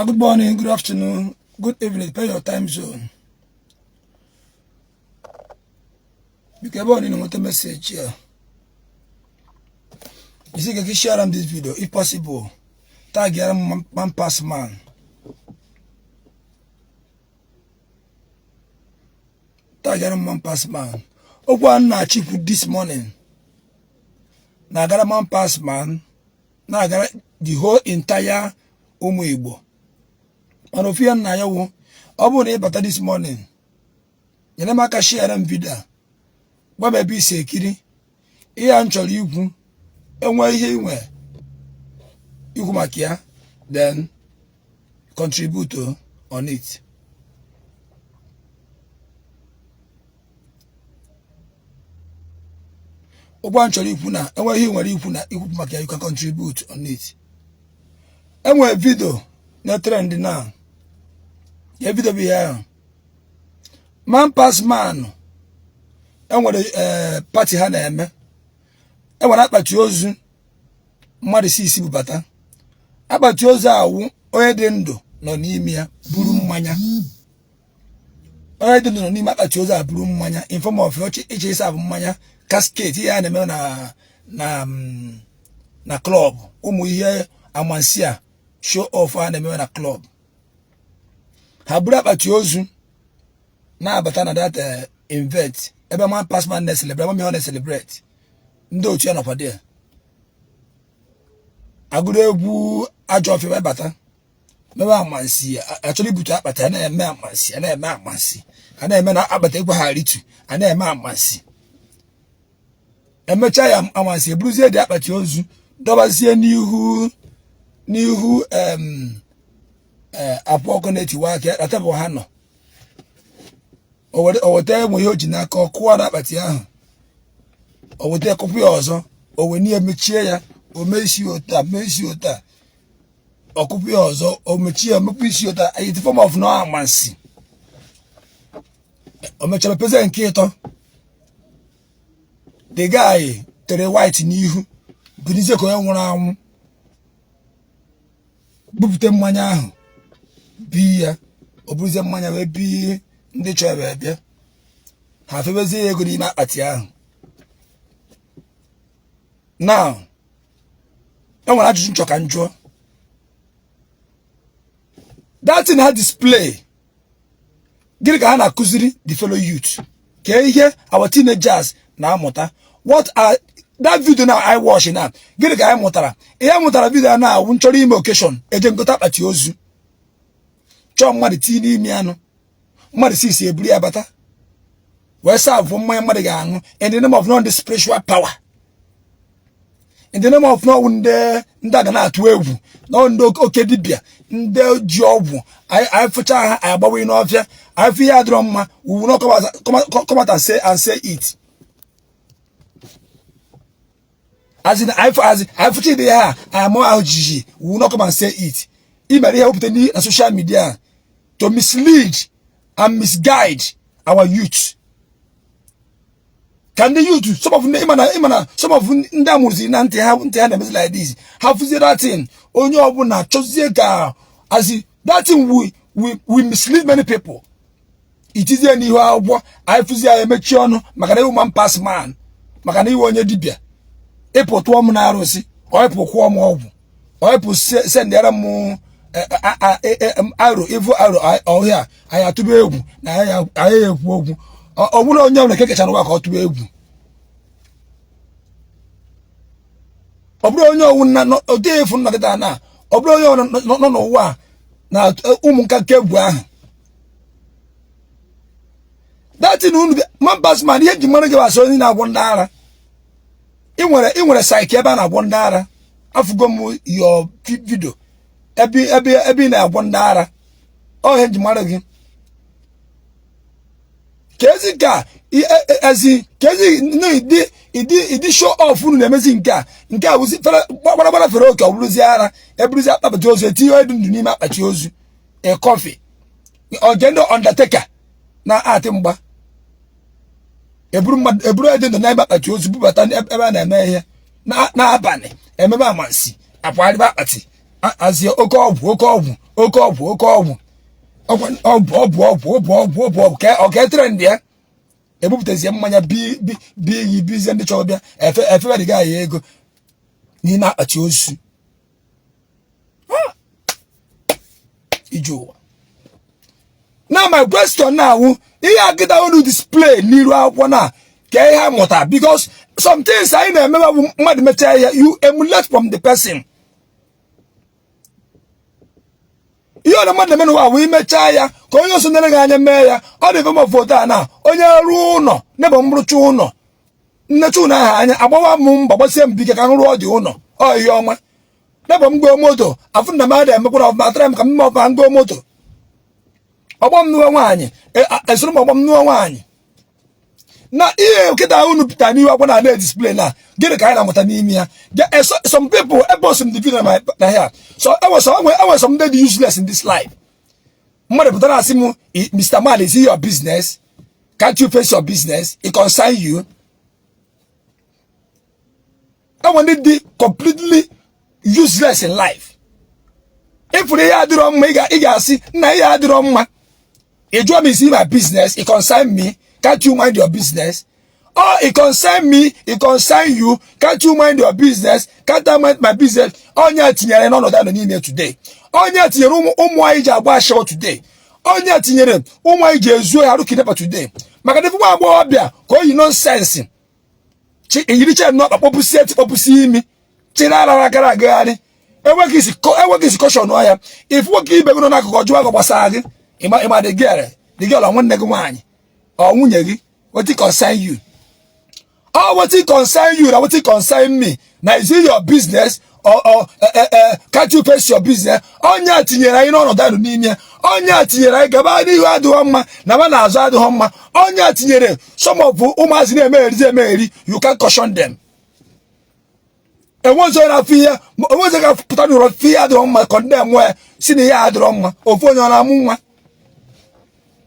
Good morning, good afternoon, good evening, depending on your time zone. You can born in what message here. You see, you can share this video if possible. Tag your man pass man. Tag your man pass man. One na achieve this morning. Na gara man pass man. Na gara the whole entire Igbo. And if you are na yawo, obu bata this morning. You never can share them video. What may be sekiri? Here actually you and where you come here, then contribute on it. Actually, and where you can contribute on it. And where video not trend now. Your video be here. Man pass man. And what the party had and what about yours? Mother sees you better. About yours are oedendo, no nimia, burum mania. Oedendo no nima at yours are burum mania, in form of each is of mania, cascade here and na club. Here amansia show off and a club. Habra at yours now, but that invent. Every man pass man celebrate, me on celebrate. Ndo channel for there. Agudebu ajofi we bata. Me wa mansi actually butu abata na me amansi na me amansi. Ana me na abata egwa haritu. Ana me amansi. Emecha ya amansi bluzie de abati ozu. Dobazie nihu Akwa Okuko Tiwaraki atabo ha no. Owo te mo yo jina ka okwa na akpati ahụ. Owo te kopu ọzọ, owo ni emechie ya, o mechi ota. Okopu ọzọ, o mechie mepuisi ota, it form of no amansi. O mecha pese nke ito. The guy tere white n'ihu, bunize ko ya nwụrụ anwụ. Bupute mmanya ahụ. Bi ya, obuze mmanya we bi ndị chọrọ bịa ha febezi ego n'ime akpati ahụ. Now enwere ajụjụ nchọ ka njụọ. That thing ha display gịnị ka ha na-akụziri the fellow youth ka ihe our teenagers na-amụta. What are that video now I watch now gịnị ka anyị mụtara? Ihe mụtara video na awụ nchọrọ ime occasion eje ngota akpati ozu chọọ mmadụ tii n'ime anụ mmadụ sisi ebuli abata we serve mmanya mmadụ ga-aṅụ in the name of non the spiritual power, in the name of no ndị aga na-atụ egwu no ndị oke dibịa ndị ji ọgwụ anyị fụcha ha agbawe n'ọfịa anyị fụ ihe adịrọ mma we will not come out and say it as in I fụcha ide ha amụ ahụ jiji we will not come and say it. Imere ihe wepụta na social media to mislead and misguide our youth. Can the youth, some of them, some of them like this, have that thing, only obuna chozega, as that thing we mislead many people. It is any how I fuzia emechion, makane man pass man, makane wonye dibia. Epo to na rosi, or epo kwa obu, or epo send the mo arrow, evil arrow, oh yeah, I have to be able, I have wogu. Or would only on the cake and walk out to be able. Obro no a day from Nadana, Obro no wa now Umunka Kebwa. That in man pass man, yet the money was only now $1. It were a psyche about $1. I forgot your video. Ebi na $1. Oh, had you mother again. Kezi ka, kezi no it show off unu amazing ka. Nka wuzi fela gbara fero ka obuluzi ara. Ebuluzi akpati ozu eti o edundu n'ime akpati ozu. A coffee. Ogendo undertaker na ati mgba. Eburu edundu n'ime akpati ozu bubata ebe na eme ihe. Na abani emebe amansi. Apwari ba akpati. As your oke ọgwụ oke ọgwụ ọgwụ ka trend ya ebupụtazie mmanya bi iyi bizie ndị chọrọ bịa efebadịga ya ego n'ime akpati ozu ije ụwa. Now my question now, ihe agịda unu display n'iru akwụkwọ na ka ihe mụta, because some things I na-emebe mmadụ mechaa ya, you emulate from the person. Ihe ọ na mmadụ na-eme n'ụwa wee mechaa ya ka onye ọsọ nere gị anya mee ya, ọ dị fema foto a na onye ruo ụlọ nebo mrụcha ụlọ nnecha ụlọ aha anya agbawa m mba gbasie m bike ka m rụọ dị ụlọ ọ ihe ọnwa nebo m goo moto afụ na mmadụ emekwara ọfụma atara m ka m ọfa ngoo moto ọgbọ m nụọ nwaanyị esoro m ọgbọ m nụọ nwaanyị na ihe nkịta unu pụta n'ihu akwụkwọ na display na gịnị ka anyị na-amụta n'ime ya. Some people eboss m the video na here, so I was some day useless in this life. Mmadụ pụtara asị m, Mr. Man, is it your business? Can't you face your business? It concern you. I want to be completely useless in life. If we are doing mma, ị ga-asị na ihe adịrọ mma. It job is in my business, it concern me. Can't you mind your business? Oh, it concern me, it concern you. Can't you mind your business? Can't I mind my business? Onya tinyere none that n'ime today. Onya tinyere ụmụ anyị ji agba show today. Onya tinyere ụmụ anyị ji ezu ha kidnap today. Maka defu nwa agbọghọ bịa ka oyi nonsense. Chi yiri che no kpọpụsi imi. Chi na-arara gara agagharị. Enweghị isi caution ya. If nwoke ibe gị nọ n'akụkụ ọjọọ agụ gbasara gị, ịma the girl nwanne gị nwaanyị. Or what it concern you? Oh, what it concern you? What it concern me? Now is it your business or can't you face your business? Onya tinyere ino no danu n'ime. Onya tinyere gaba ni adu homma na ma na azu adu homma. Onya tinyere some of umazi na emeri you can caution them. E wonzo na fear, wonzo ka puta no fear adu homma condemn where sini ya adu homma. Ofo onyo na mu nwa.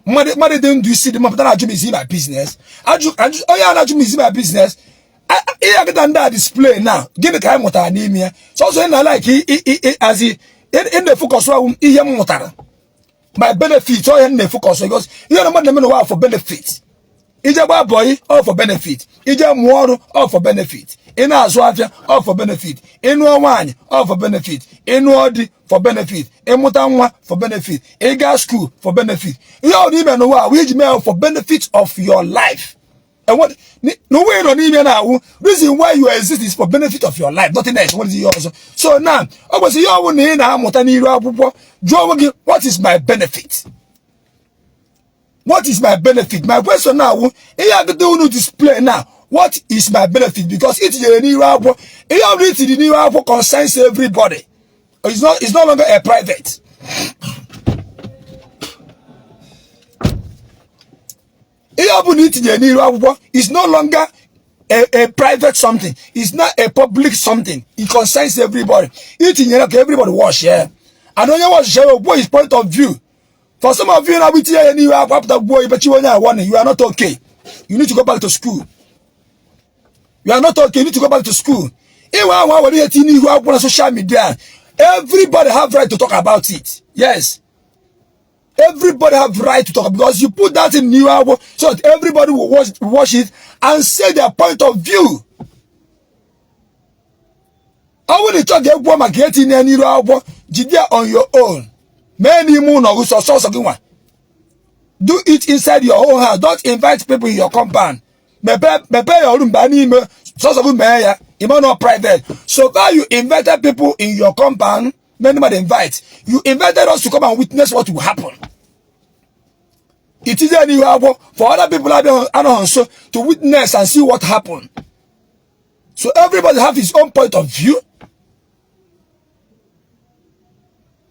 Mother don't do see the mother is my business. Oh yeah, that is my business. I get that display now. Give the kind of anemia. So also like as he in the focus my benefit or in the focus because you don't want them for benefit. It's a boy all for benefit. It's a more all for benefit. In our swafia all for benefit. In one all for benefit. In word for benefit. In mutamwa for benefit. In gas school for benefit. You don't even know why which mail for benefit of your life. And what no way on even now reason why you exist is for benefit of your life, nothing else. What is yours? So now I was what is my benefit? What is my benefit? My question now, I have to do display now. What is my benefit? Because it is a new album. The new album concerns everybody. It's no longer a private. It's no longer a private something. It's not a public something. It concerns everybody. Everybody watch, yeah. I don't know what share his point of view. For some of you now, we tell you are boy, but you are not okay. You need to go back to school. You are not okay. You need to go back to school. On social media, everybody have right to talk about it. Yes, everybody have right to talk because you put that in new album so that everybody will watch it and say their point of view. I want to talk about getting a new album. On your own. Many moon or so do it inside your own house. Don't invite people in your compound. Your room not private. So far you invited people in your compound. Many invite. You invited us to come and witness what will happen. It is a new album for other people also to witness and see what happened. So everybody have his own point of view.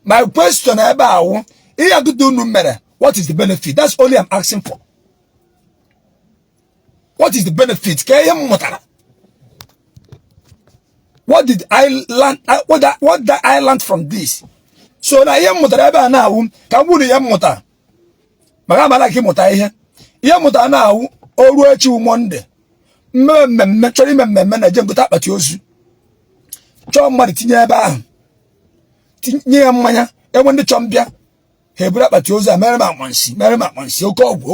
My question about what is the benefit? That's all I'm asking for. What is the benefit? What did I learn? What did I learn from this? So na yam motara na wu ka bu yam mota. Maka mala ki mota ihe. Yam mota na wu oru echi Monday. Mmemme chori mmemme na je ngota akpati ozu. Cho mmadu tinye ebe ahụ. Tinye mmanya enwe ndị chọmbịa ha eburu akpati ozu a mere m akpansi oke ọgwụ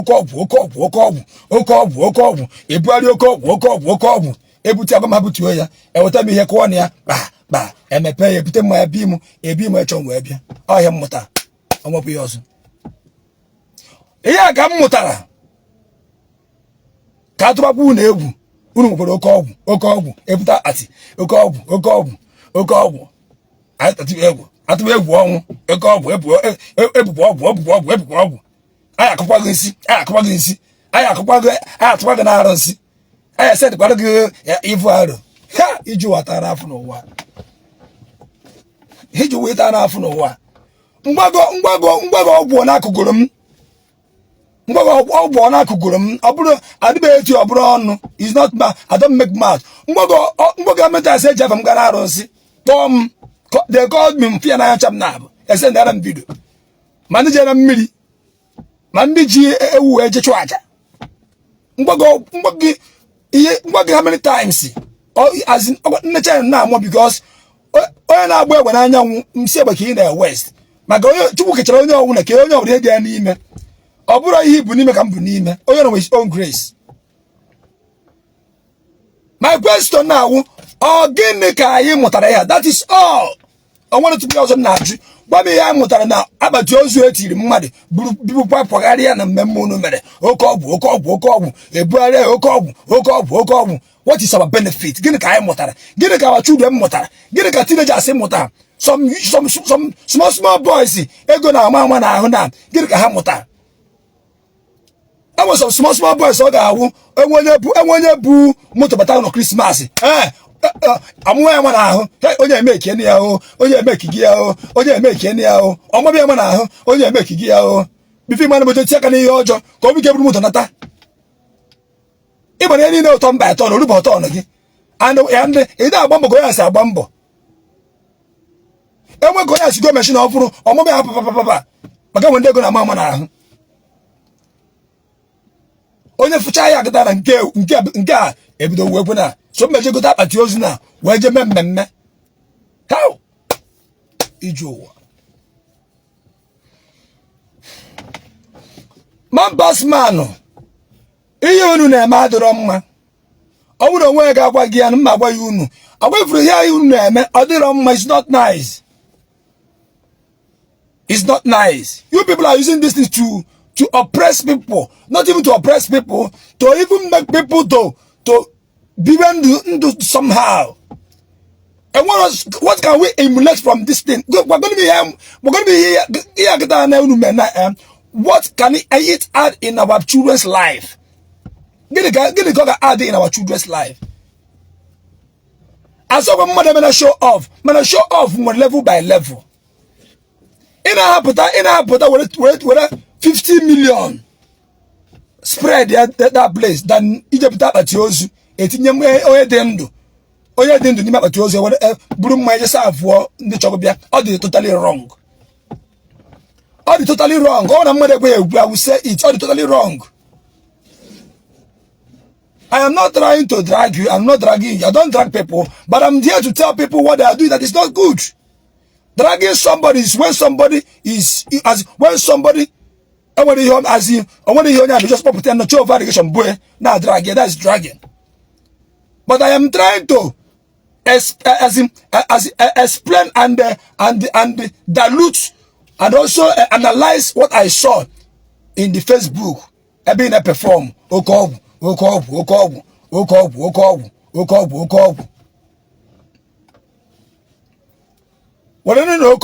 ebugharị oke ọgwụ ebute agba ma butuo ya eweta m ihe kụọ na ya kpa emepe ya ebute mma ya ebi m echọ wee bịa ọhịa mmụta ọmọpụ ya ọzọ ihe a ka m mụtara ka atụbakwa unu egwu unu nwekwara oke ọgwụ ebute akpati oke ọgwụ atụba egwu ọnwụ oke ọgwụ ebupụ ọgwụ anyị akụkwa gị nsị anyị atụkwa gị na-arụ nsị anyị esetịkwara gị ivu arụ ha iji ụwa tara afọ n'ụwa mgbago ọgwụ n'akụgụrụ m ọ bụrụ adịbeghị eti ọ bụrụ ọnụ is not ma I don't make mouth mgbago mental say jeff m gara arụ nsị kpọọ m they called me mfia na acham na abụ ese ndara m video ma ndị jere mmiri ma ndị ji ewu eje chụ aja mgbago how many times as in nnecha na amụ because onye na-agba egbe n'anyanwụ msi egbe ka ị na west maka onye chukwu kechara onye ọwụna ka onye ọbụla dị ya n'ime ọ bụrụ ihe ibu n'ime ka m bụ n'ime onye nọ with his own grace. My question now, gịnị ka anyị mụtara ya? That is all. I want to be also na-ajụ gwa m ihe anyị mụtara na akpati ozu etiri mmadụ bibukwa pụgharịa na mmemme unu mere oke ọgwụ ebugharịa oke ọgwụ. What is our benefit? Gịnị ka anyị mụtara? Gịnị ka our children mụtara? Gịnị ka teenagers mụtara? Some small boys ego na ama na ahụ na gịnị ka ha mụtara? Enwe some small boys ọ ga-awụ enwe onye bu moto bata na Christmas amụwa ya na ahụ onye emeki eni ya o onye emeki gị ya o onye emeki eni ya o ọmọbịa ma na ahụ onye emeki gị ya o bifi mmadụ moto tie aka n'ihe ọjọọ ka obi geburu moto nata ịgbara ya niile ụtọ mba atọ na oruba ọtọ ọnụ gị and ị na-agba mbọ ka onye asị agba mbọ enwe ka onye asị go meshin ọfụrụ ọmọbịa ha papapapa maka enwe ndị ego na ama na ahụ onye fụcha ya agata na nke a ebido wee kwe na so mmeje gote akpati ozu na wee je mee mmemme how iji ụwa mambasmanụ ihe unu na-eme adịrọ mma ọ bụrụ onwe ya ga-agwa gị ya na mma agwa ya unu agwafuru ihe unu na-eme ọ dịrọ mma. It's not nice. It's not nice. You people are using this thing to oppress people, not even to oppress people, to even make people to be do somehow. And what can we emulate from this thing? We're going to be here. What can it add in our children's life? Get the add in our children's life. As of a mother, show off level by level. In our put 50 million spread that place than Egypt at yours. Etinyem oye dendo ni mabati ozo buru mma jesa afọ ndị chọbịa ọ dị totally wrong. All the totally wrong. All the mother I will say it. All the totally wrong. I am not trying to drag you. I'm not dragging you. I don't drag people, but I'm here to tell people what they are doing that is not good. Dragging somebody is when somebody is I want to hear as in I want to hear now just pretend not show variation boy now dragging. That is dragging. But I am trying to explain and dilute and also analyze what I saw in the Facebook. I being a perform. Okobu. What I know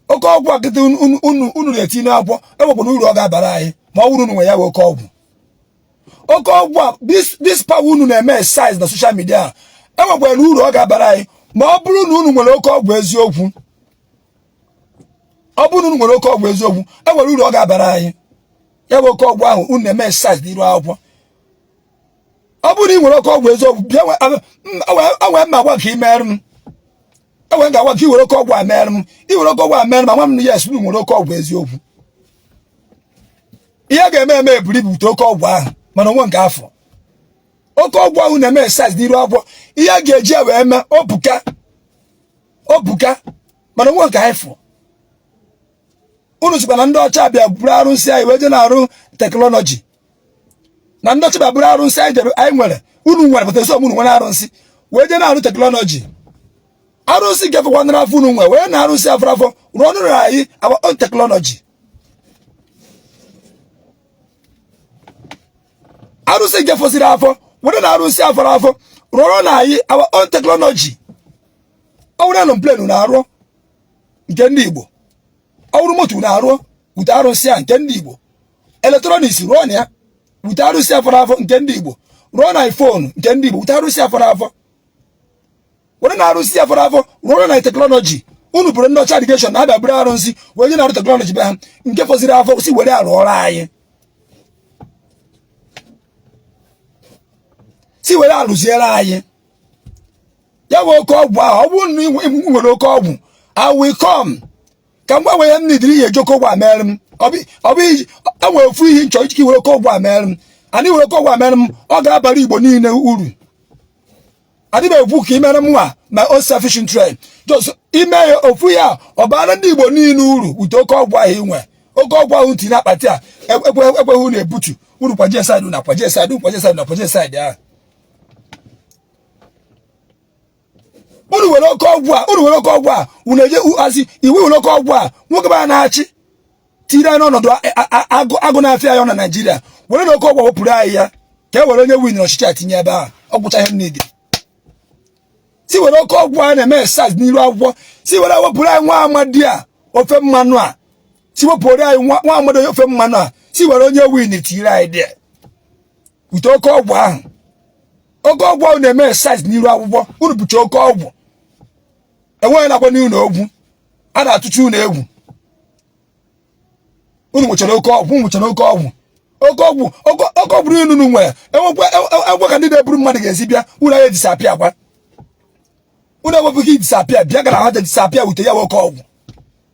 Okobu get unu letino abo. I will uru oga barai. Ma uru no ya Okobu. Okobu this power unu na eme size na social media. I will uru oga barai. Ma oburu unu nwere Okobu eziokwu. Oburu unu nwere Okobu eziokwu. I will uru oga barai. Ya bụ Okobu ahụ unu na-eme exercise n'iru akwụkwọ. Ọ bụrụ ị nwere Okobu eziokwu bịa awe mma gwa ka imerụ m. Ewe ga-agwa ka i were Okobu a merụ m. I were Okobu a merụ m ama m yes unu nwere Okobu eziokwu. Ihe ga-eme eburu ibute Okobu ahụ mana onwe nke afọ. Okobu ahụ na-eme exercise n'iru akwụkwọ. Ihe ga-eji wee eme obuka mana onwe nke afọ. unu sikwa na ndị ọcha bịa buru arụsị anyị wee je na-arụ teknọlọji na ndị ọcha bịa buru arụsị anyị nwere unu nwere pụta unu nwere arụsị wee je na-arụ teknọlọji arụsị gefekwa ndị afọ unu nwe wee na arụsị afọ afọ rụọ ọnụrụ anyị our own teknọlọji arụsị gefosiri afọ were na arụsị afọ afọ rụọ na anyị our own teknọlọji ọwụrụ anụ plenu na-arụ nke ndị Igbo ọwụrụ moto na-arụ wute arụsị a nke ndị Igbo eletrọniks rụọ na ya wute arụsị afọ afọ nke ndị Igbo rụọ na iPhone nke ndị Igbo wute arụsị afọ afọ were na arụsị afọ afọ rụọ na teknọlọji unu bụrụ ndị ọcha irrigation na-abịa bụrụ arụsị wee je na arụ teknọlọji be ha nke fọziri afọ si were arụ ọrụ anyị si were arụziere anyị ya bụ oke ọgwụ ahụ ọ bụrụ na ị nwere oke ọgwụ I will come ka mgbe wee m nidiri ihe ejoko ọgwụ amere m enwere ofu ihe nchọ ike were oke ọgwụ amere m anyị were oke ọgwụ amere m ọ ga-abara Igbo niile uru adịbe ekwu ka imere m nwa my own selfish interest just ime ya ofu ya ọ bara ndị Igbo niile uru ute oke ọgwụ ahụ inwe oke ọgwụ ahụ tinye akpati a ekweghị na-ebutu uru kwaje side na kwaje side kwaje side na kwaje side ahụ unu were oke ọgwụ a unu eje azi iwu were oke ọgwụ a nwoke ba na-achị tiri anyị n'ọnọdụ agụ na-afịa ya na Naịjirịa were na oke ọgwụ wepụrụ anyị ya ka e were onye win ọchịchị atinye ebe ahụ ọ gwụcha ihe niile si were oke ọgwụ a na-eme saz n'iru akwụkwọ si were wepụrụ anyị nwa amadi a ofe mmanụ a si wepụrụ anyị nwa amadi ofe mmanụ a si were onye win tiri anyị dị ute oke ọgwụ ahụ na-eme saz n'iru akwụkwọ unu bụcha oke ọgwụ enweghị nakwa n'ụlọ ogwu a na-atụcha unu egwu unu nwechara oke ọgwụ oke ọgwụ unu nwere enwekwa ka ndị na-eburu mmadụ ga-esi bịa unu anyị disapịa akwa unu ewepụghị idisapịa bịa gara ha disapịa wute ya oke ọgwụ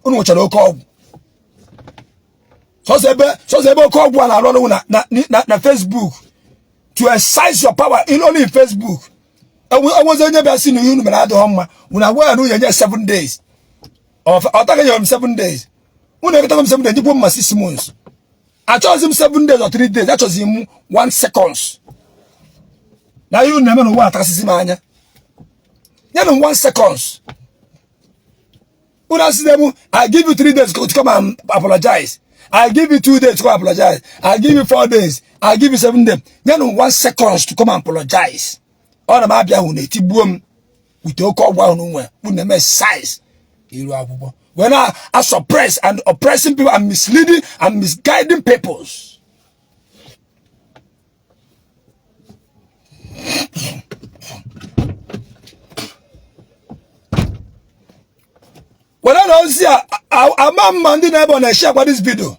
unu nwechara oke ọgwụ sọsọ ebe oke ọgwụ a na-arụ ọrụ na Facebook to exercise your power only in Facebook enwezi onye bịa si na ihe unu mere adịghị mma unu agwa ya na unye nye 7 days ọ taghị ya 7 days unu eketaghị m 7 days jikwo mma 6 months achọghịzi m 7 days or 3 days achọghịzi m 1 seconds na ihe unu na-eme n'ụwa atakasịsị m anya ya na 1 seconds unu asị m I give you 3 days to come and apologize I give you 2 days to come and apologize I give you 4 days I give you 7 days ya na 1 seconds to come and apologize ọ na m abịa hụ na-etigbuo m wite oke ọgwụ ahụ nwe unu na-eme size iru akwụkwọ when I suppress and oppressing people and misleading and misguiding peoples. When I don't see a man ndị na-ebe na share about this video.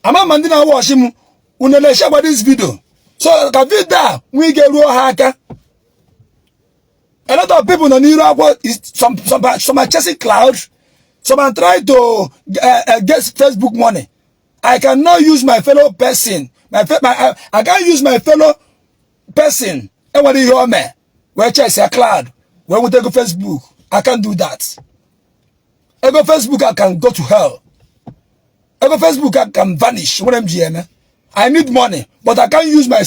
A man ndị na watch him unu na share about this video. So ka video we get ruo ha aka. A lot of people on Europe is some are chasing clouds. Some are trying to get Facebook money. I cannot use my fellow person. I can't use my fellow person. And what do you hear me? Where chase a cloud? When we take Facebook, I can't do that. I go Facebook, I can go to hell. I go Facebook, I can vanish. What MGM? I need money, but I can't use my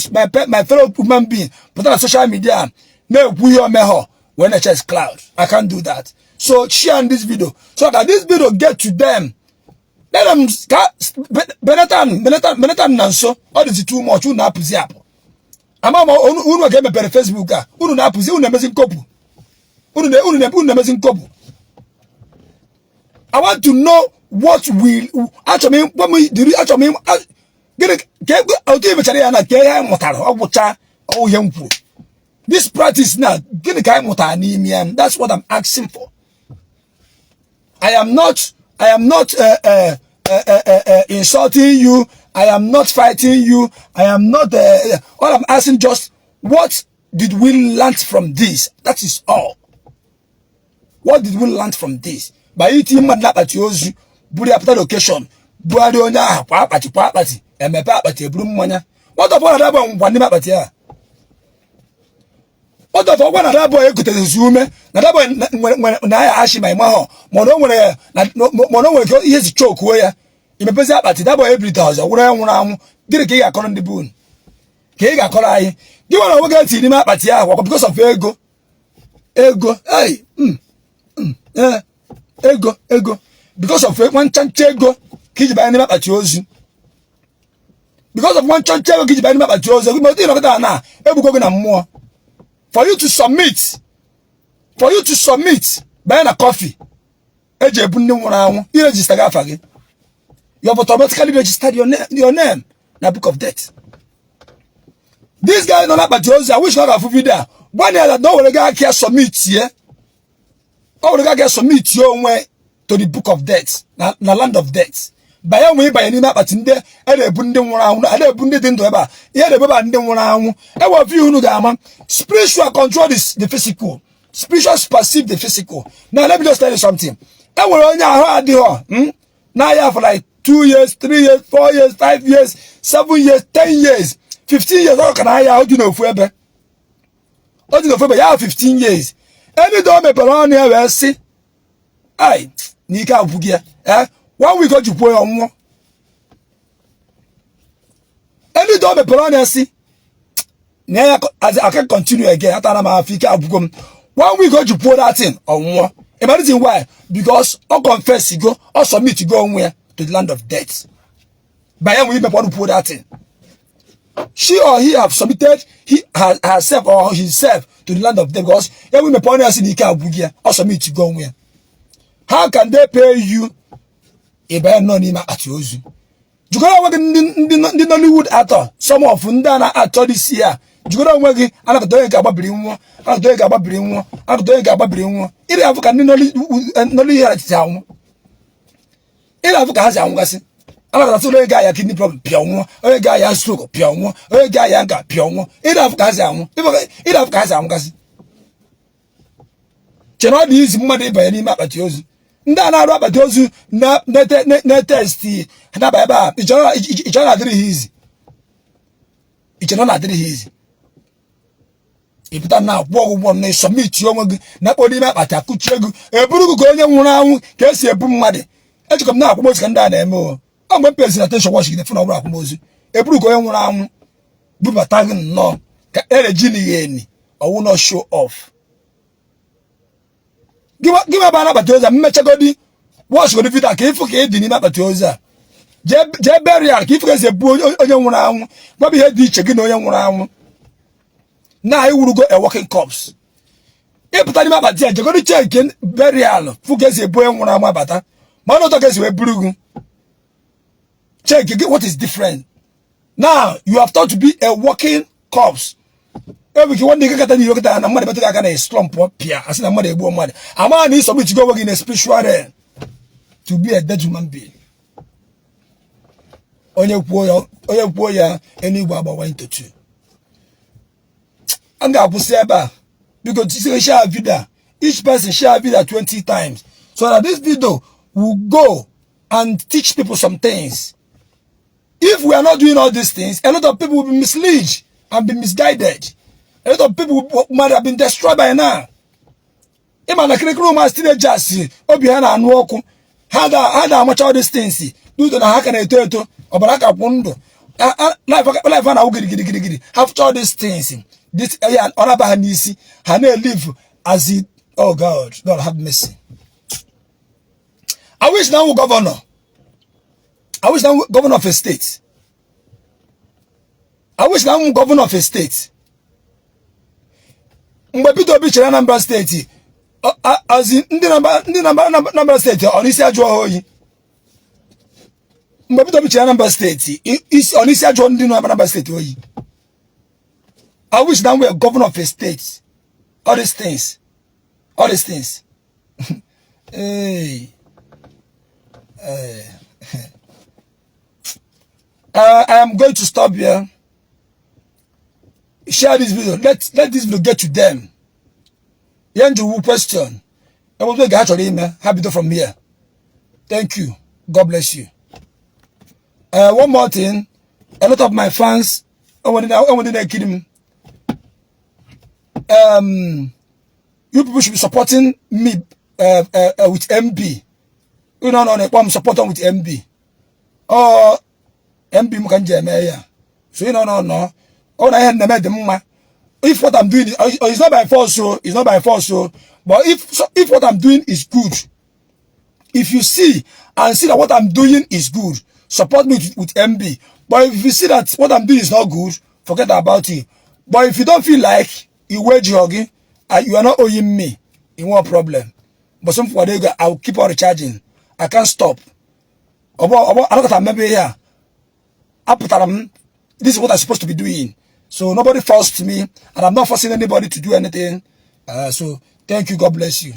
fellow human being. Put on social media. No, we are meho. When I chase cloud, I can't do that. So share this video so that this video get to them. Let them Benetton Nanso. All this is too much. You na puzi hapo. Ama unu game per Facebook ah. Unu na puzi unu amazing couple. Unu amazing couple. I want to know what will actually when we do actually get okay but na ke ya motaro obucha o yempu. This practice now, that's what I'm asking for. I am not insulting you. I am not fighting you. I am not. All I'm asking just, what did we learn from this? That is all. What did we learn from this? By eating madnap at yours, buri after location, buari onya pati, emepa pati ebrum manya. What about that one? One map at here. What of one other boy could assume that when I ask my mother, Mono, here's a choke where in a person at that boy every thousand, whatever did a cake on the boon. Cake a collie. You want to get him up at ya because of ego. Hey, ego. Because of one chance go, kid by any map at yours. Because of one chance go, kid by any map at yours, we must do that now. Every go more. For you to submit, buying a coffee, you register again. You have automatically registered your name in the book of death. This guy don't have but yours. I wish I have a video. One year that no one can submit here. All the guy can submit your way to the book of death, the land of death. By a way, by any map at in there, and a bundle around, and a bundle into ever. Here the Baba and them around. I want you know that spiritual control is the physical. Spiritual perceive the physical. Now let me just tell you something. I will only have now you have for like 2 years, 3 years, 4 years, 5 years, 7 years, 10 years, 15 years. How can I how do you know forever? How do you know forever? You have 15 years. Any dome around here will see. Aye, Nika Bugia. 1 week got you put on one. Any dome around here see. As I can continue again. After I'm 1 week got you put that in on one. Imagine why? Because all confess you go, all submit to go where? To the land of death. By him we want to put that in. She or he have submitted herself or himself to the land of death because we may point us in the car or submit to go where. How can they pay you? A by no name at yours. You go work in the Nollywood actor. Some of Fundana actor this year. You go work in another doing about bring one. I'm doing about bring one. I'm doing about bring one. It Africa Nolly town. It Africa has a gas. Another guy kidney problem. Pion. A guy has stroke. Pion. A guy younger. Pion. It Africa has a it Africa has a gas. Cannot use money by any map at yours. Ndana raba dozu na testi na baba ichana adiri hizi ichana adiri hizi iputa na wo na submit yo ngi na kodi ma pataku chegu eburu ko onye nwura anwu ka esi ebu mmade ejikom na akwomozu ka nda na eme o amwe pesi na tension wash gide funa obura akwomozu eburu ko onye nwura anwu bubata gị no ka erejini yeni owu no show off. Give a banana batoza, mechagodi. What's going to be that? If you didn't batoza, Jeb burial, if you get a boy on your round, Bobby had the chicken on your round. Now I will go a walking corpse. If you about that, you're going to check in burial, who gets a boy on my butter. Mano gets a blue. Check what is different. Now you have thought to be a walking corpse. Every one day, get a look at and money, but I can a slump up here. I said, I'm money, money. A man needs somebody to go work in a spiritual realm to be a dead human being. On your boy, any waba went to two. I'm going to say about because you share video. Each person share video 20 times. So that this video will go and teach people some things. If we are not doing all these things, a lot of people will be misled and be misguided. A lot of people might have been destroyed by now. Even the curriculum has still just Obiana and Woku. How much all these things? Do the Hakan Eto or Baraka Pundo. Life and Augiri have all these things. This Onabahanisi, Hane live as it. Oh God, God have mercy. I wish now governor. I wish now governor of a state. I wish now governor of a state. Mbapito bichi na Anambra State as in ndi number state on Isiagu hoyi. Mbapito bichi na Anambra State is on Isiagu ndi Anambra State hoyi. I wish now we are governor of a state. All these things. Hey. I am going to stop here. Share this video. Let this video get to them. Yanju question. I will make actually happy to from here. Thank you. God bless you. One more thing. A lot of my fans, I want to kill him. you people should be supporting me with MB. You know, I'm supporting with MB. Oh, MB mukanje meya. So you know, oh, I had never the if what I'm doing is, it's not by force, so it's not by force, so. But if what I'm doing is good, if you see and see that what I'm doing is good, support me with MB. But if you see that what I'm doing is not good, forget about it. But if you don't feel like you wage jogging and you are not owing me, it won't problem. But some for I will keep on recharging. I can't stop. I don't remember here. This is what I'm supposed to be doing. So nobody forced me, and I'm not forcing anybody to do anything. So thank you. God bless you.